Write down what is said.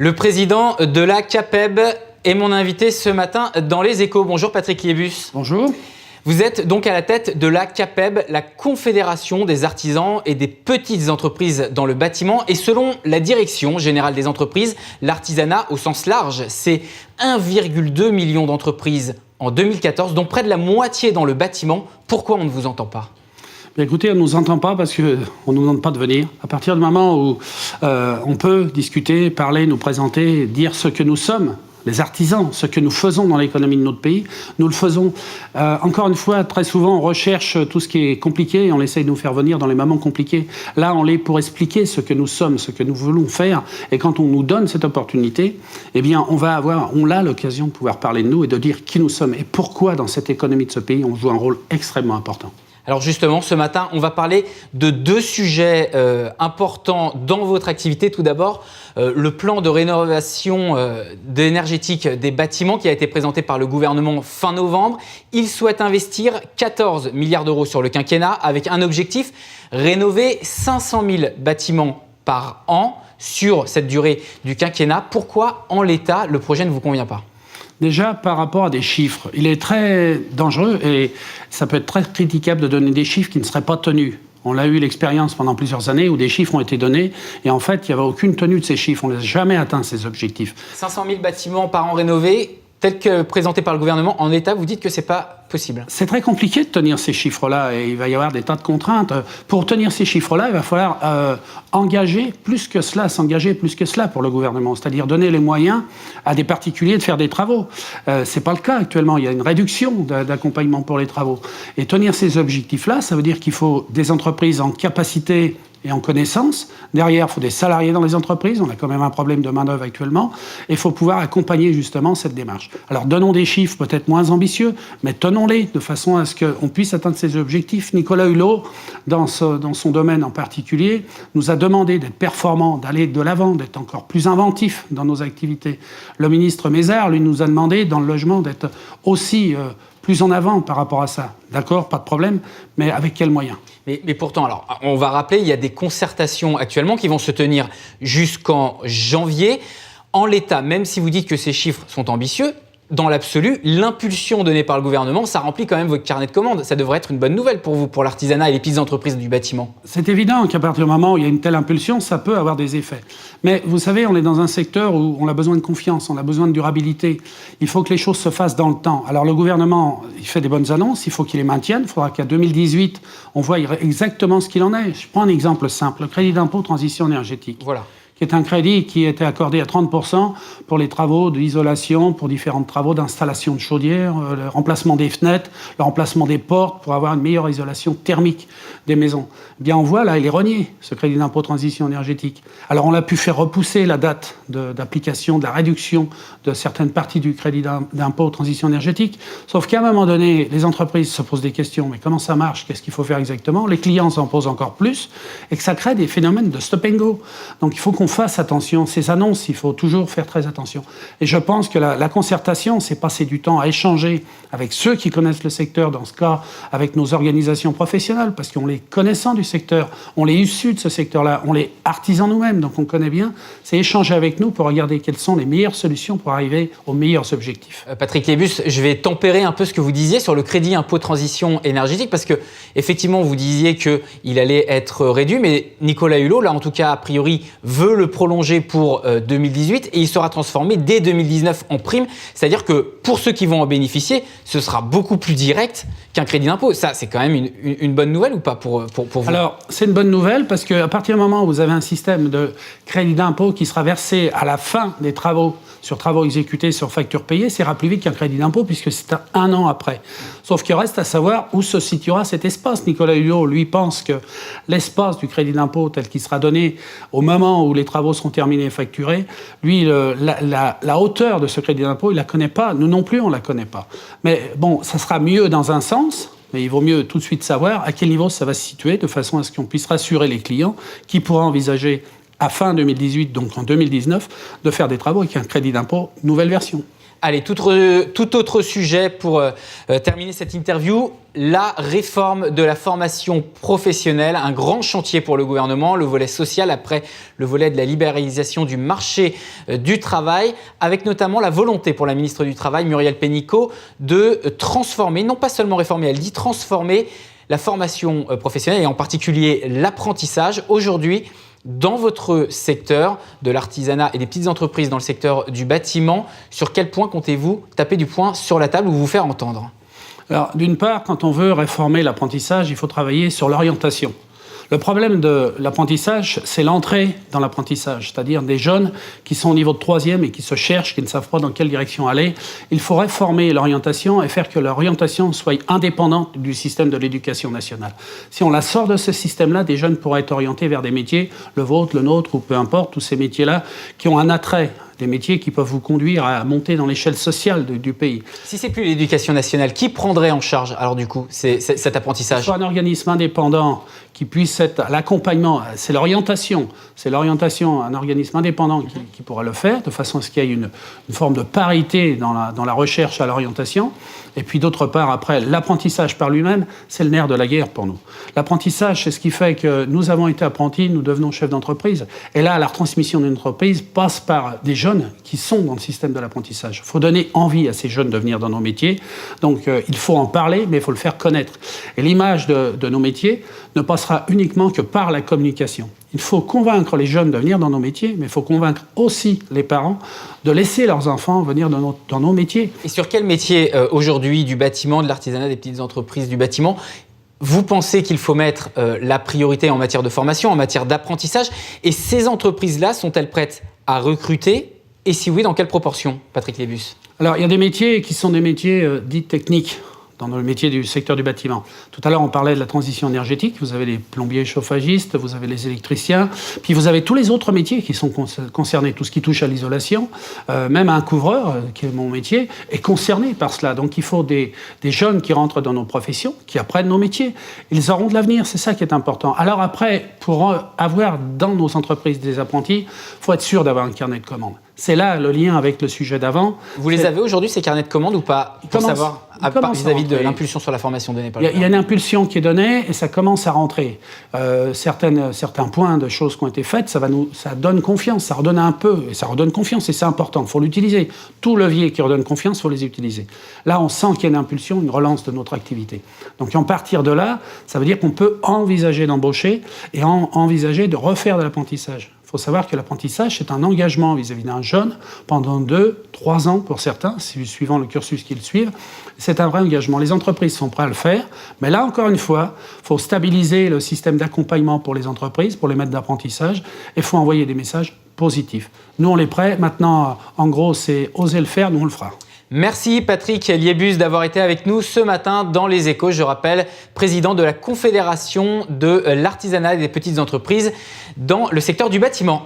Le président de la CAPEB est mon invité ce matin dans Les Échos. Bonjour Patrick Liébus. Bonjour. Vous êtes donc à la tête de la CAPEB, la Confédération des artisans et des petites entreprises dans le bâtiment. Et selon la Direction générale des entreprises, l'artisanat au sens large, c'est 1,2 million d'entreprises en 2014, dont près de la moitié dans le bâtiment. Pourquoi on ne vous entend pas ? Bien, écoutez, on ne nous entend pas parce qu'on ne nous demande pas de venir. À partir du moment où on peut discuter, parler, nous présenter, dire ce que nous sommes, les artisans, ce que nous faisons dans l'économie de notre pays, nous le faisons. Encore une fois, très souvent, on recherche tout ce qui est compliqué et on essaye de nous faire venir dans les moments compliqués. Là, on est pour expliquer ce que nous sommes, ce que nous voulons faire. Et quand on nous donne cette opportunité, eh bien, on a l'occasion de pouvoir parler de nous et de dire qui nous sommes et pourquoi, dans cette économie de ce pays, on joue un rôle extrêmement important. Alors justement, ce matin, on va parler de deux sujets importants dans votre activité. Tout d'abord, le plan de rénovation énergétique des bâtiments qui a été présenté par le gouvernement fin novembre. Il souhaite investir 14 milliards d'euros sur le quinquennat avec un objectif, rénover 500 000 bâtiments par an sur cette durée du quinquennat. Pourquoi, en l'état, le projet ne vous convient pas ? Déjà, par rapport à des chiffres, il est très dangereux et ça peut être très critiquable de donner des chiffres qui ne seraient pas tenus. On a eu l'expérience pendant plusieurs années où des chiffres ont été donnés et en fait, il n'y avait aucune tenue de ces chiffres. On n'a jamais atteint ces objectifs. 500 000 bâtiments par an rénovés, tel que présenté par le gouvernement, en l'état, vous dites que ce n'est pas possible. C'est très compliqué de tenir ces chiffres-là et il va y avoir des tas de contraintes. Pour tenir ces chiffres-là, il va falloir s'engager plus que cela pour le gouvernement, c'est-à-dire donner les moyens à des particuliers de faire des travaux. C'est pas le cas actuellement, il y a une réduction d'accompagnement pour les travaux. Et tenir ces objectifs-là, ça veut dire qu'il faut des entreprises en capacité et en connaissance. Derrière, il faut des salariés dans les entreprises. On a quand même un problème de main-d'œuvre actuellement. Et il faut pouvoir accompagner justement cette démarche. Alors, donnons des chiffres peut-être moins ambitieux, mais tenons-les de façon à ce qu'on puisse atteindre ces objectifs. Nicolas Hulot, dans son domaine en particulier, nous a demandé d'être performants, d'aller de l'avant, d'être encore plus inventifs dans nos activités. Le ministre Mézard, lui, nous a demandé, dans le logement, d'être aussi plus en avant par rapport à ça. D'accord, pas de problème, mais avec quels moyens ? Mais pourtant, alors, on va rappeler, il y a des concertations actuellement qui vont se tenir jusqu'en janvier. En l'état, même si vous dites que ces chiffres sont ambitieux, dans l'absolu, l'impulsion donnée par le gouvernement, ça remplit quand même votre carnet de commandes. Ça devrait être une bonne nouvelle pour vous, pour l'artisanat et les petites entreprises du bâtiment. C'est évident qu'à partir du moment où il y a une telle impulsion, ça peut avoir des effets. Mais vous savez, on est dans un secteur où on a besoin de confiance, on a besoin de durabilité. Il faut que les choses se fassent dans le temps. Alors le gouvernement, il fait des bonnes annonces, il faut qu'il les maintienne. Il faudra qu'à 2018, on voit exactement ce qu'il en est. Je prends un exemple simple, le crédit d'impôt transition énergétique. Voilà. Qui est un crédit qui était accordé à 30% pour les travaux d'isolation, pour différents travaux d'installation de chaudières, le remplacement des fenêtres, le remplacement des portes pour avoir une meilleure isolation thermique des maisons. Eh bien, on voit là, il est renié, ce crédit d'impôt transition énergétique. Alors, on a pu faire repousser la date d'application de la réduction de certaines parties du crédit d'impôt transition énergétique, sauf qu'à un moment donné, les entreprises se posent des questions, mais comment ça marche ? Qu'est-ce qu'il faut faire exactement ? Les clients s'en posent encore plus, et que ça crée des phénomènes de stop and go. Donc, il faut qu'on fasse attention. Ces annonces, il faut toujours faire très attention. Et je pense que la concertation, c'est passer du temps à échanger avec ceux qui connaissent le secteur, dans ce cas, avec nos organisations professionnelles, parce qu'on les connaissant du secteur, on les issus de ce secteur-là, on les artisans nous-mêmes, donc on connaît bien, c'est échanger avec nous pour regarder quelles sont les meilleures solutions pour arriver aux meilleurs objectifs. Patrick Liébus, je vais tempérer un peu ce que vous disiez sur le crédit impôt transition énergétique, parce que effectivement, vous disiez qu'il allait être réduit, mais Nicolas Hulot, là en tout cas, a priori, veut le prolongé pour 2018 et il sera transformé dès 2019 en prime. C'est-à-dire que pour ceux qui vont en bénéficier, ce sera beaucoup plus direct qu'un crédit d'impôt. Ça, c'est quand même une bonne nouvelle ou pas pour vous ? Alors, c'est une bonne nouvelle parce qu'à partir du moment où vous avez un système de crédit d'impôt qui sera versé à la fin des travaux, sur travaux exécutés, sur factures payées, ça ira plus vite qu'un crédit d'impôt puisque c'est un an après. Sauf qu'il reste à savoir où se situera cet espace. Nicolas Hulot, lui, pense que l'espace du crédit d'impôt tel qu'il sera donné au moment où les travaux seront terminés et facturés, lui, la hauteur de ce crédit d'impôt, il ne la connaît pas. Nous non plus, on ne la connaît pas. Mais bon, ça sera mieux dans un sens, mais il vaut mieux tout de suite savoir à quel niveau ça va se situer, de façon à ce qu'on puisse rassurer les clients qui pourraient envisager à fin 2018, donc en 2019, de faire des travaux avec un crédit d'impôt nouvelle version. Allez, tout autre sujet pour terminer cette interview, la réforme de la formation professionnelle, un grand chantier pour le gouvernement, le volet social après le volet de la libéralisation du marché du travail, avec notamment la volonté pour la ministre du Travail, Muriel Pénicaud, de transformer, non pas seulement réformer, elle dit transformer la formation professionnelle et en particulier l'apprentissage. Aujourd'hui, dans votre secteur de l'artisanat et des petites entreprises dans le secteur du bâtiment, sur quel point comptez-vous taper du poing sur la table ou vous faire entendre ? Alors, d'une part, quand on veut réformer l'apprentissage, il faut travailler sur l'orientation. Le problème de l'apprentissage, c'est l'entrée dans l'apprentissage, c'est-à-dire des jeunes qui sont au niveau de 3e et qui se cherchent, qui ne savent pas dans quelle direction aller. Il faut réformer l'orientation et faire que l'orientation soit indépendante du système de l'éducation nationale. Si on la sort de ce système-là, des jeunes pourraient être orientés vers des métiers, le vôtre, le nôtre, ou peu importe, tous ces métiers-là, qui ont un attrait, des métiers qui peuvent vous conduire à monter dans l'échelle sociale du pays. Si c'est plus l'éducation nationale, qui prendrait en charge alors du coup cet apprentissage ? Soit un organisme indépendant qui puisse être à l'accompagnement, c'est l'orientation, un organisme indépendant qui pourra le faire, de façon à ce qu'il y ait une forme de parité dans la recherche à l'orientation. Et puis d'autre part, après, l'apprentissage par lui-même, c'est le nerf de la guerre pour nous. L'apprentissage, c'est ce qui fait que nous avons été apprentis, nous devenons chefs d'entreprise. Et là, la transmission d'une entreprise passe par des jeunes qui sont dans le système de l'apprentissage. Il faut donner envie à ces jeunes de venir dans nos métiers. Donc, il faut en parler, mais il faut le faire connaître. Et l'image de nos métiers ne passera uniquement que par la communication. Il faut convaincre les jeunes de venir dans nos métiers, mais il faut convaincre aussi les parents de laisser leurs enfants venir dans nos métiers. Et sur quel métier aujourd'hui du bâtiment, de l'artisanat, des petites entreprises du bâtiment, vous pensez qu'il faut mettre la priorité en matière de formation, en matière d'apprentissage ? Et ces entreprises-là, sont-elles prêtes à recruter ? Et si oui, dans quelle proportion, Patrick Lébus ? Alors, il y a des métiers qui sont des métiers dits techniques, dans le métier du secteur du bâtiment. Tout à l'heure, on parlait de la transition énergétique. Vous avez les plombiers chauffagistes, vous avez les électriciens, puis vous avez tous les autres métiers qui sont concernés. Tout ce qui touche à l'isolation, même un couvreur, qui est mon métier, est concerné par cela. Donc il faut des jeunes qui rentrent dans nos professions, qui apprennent nos métiers. Ils auront de l'avenir, c'est ça qui est important. Alors après, pour avoir dans nos entreprises des apprentis, il faut être sûr d'avoir un carnet de commandes. C'est là le lien avec le sujet d'avant. Vous les avez aujourd'hui, ces carnets de commandes, ou pas, pour savoir vis-à-vis de l'impulsion sur la formation donnée par le Il y a une impulsion qui est donnée et ça commence à rentrer. Certains points de choses qui ont été faites, ça donne confiance, ça redonne un peu, et ça redonne confiance, et c'est important, il faut l'utiliser. Tout levier qui redonne confiance, il faut les utiliser. Là, on sent qu'il y a une impulsion, une relance de notre activité. Donc, à partir de là, ça veut dire qu'on peut envisager d'embaucher et envisager de refaire de l'apprentissage. Il faut savoir que l'apprentissage, c'est un engagement vis-à-vis d'un jeune pendant 2-3 ans pour certains, suivant le cursus qu'ils suivent. C'est un vrai engagement. Les entreprises sont prêtes à le faire, mais là, encore une fois, il faut stabiliser le système d'accompagnement pour les entreprises, pour les maîtres d'apprentissage, et il faut envoyer des messages positifs. Nous, on est prêts. Maintenant, en gros, c'est oser le faire, nous, on le fera. Merci Patrick Liébus d'avoir été avec nous ce matin dans Les Échos. Je rappelle, président de la Confédération de l'artisanat et des petites entreprises dans le secteur du bâtiment.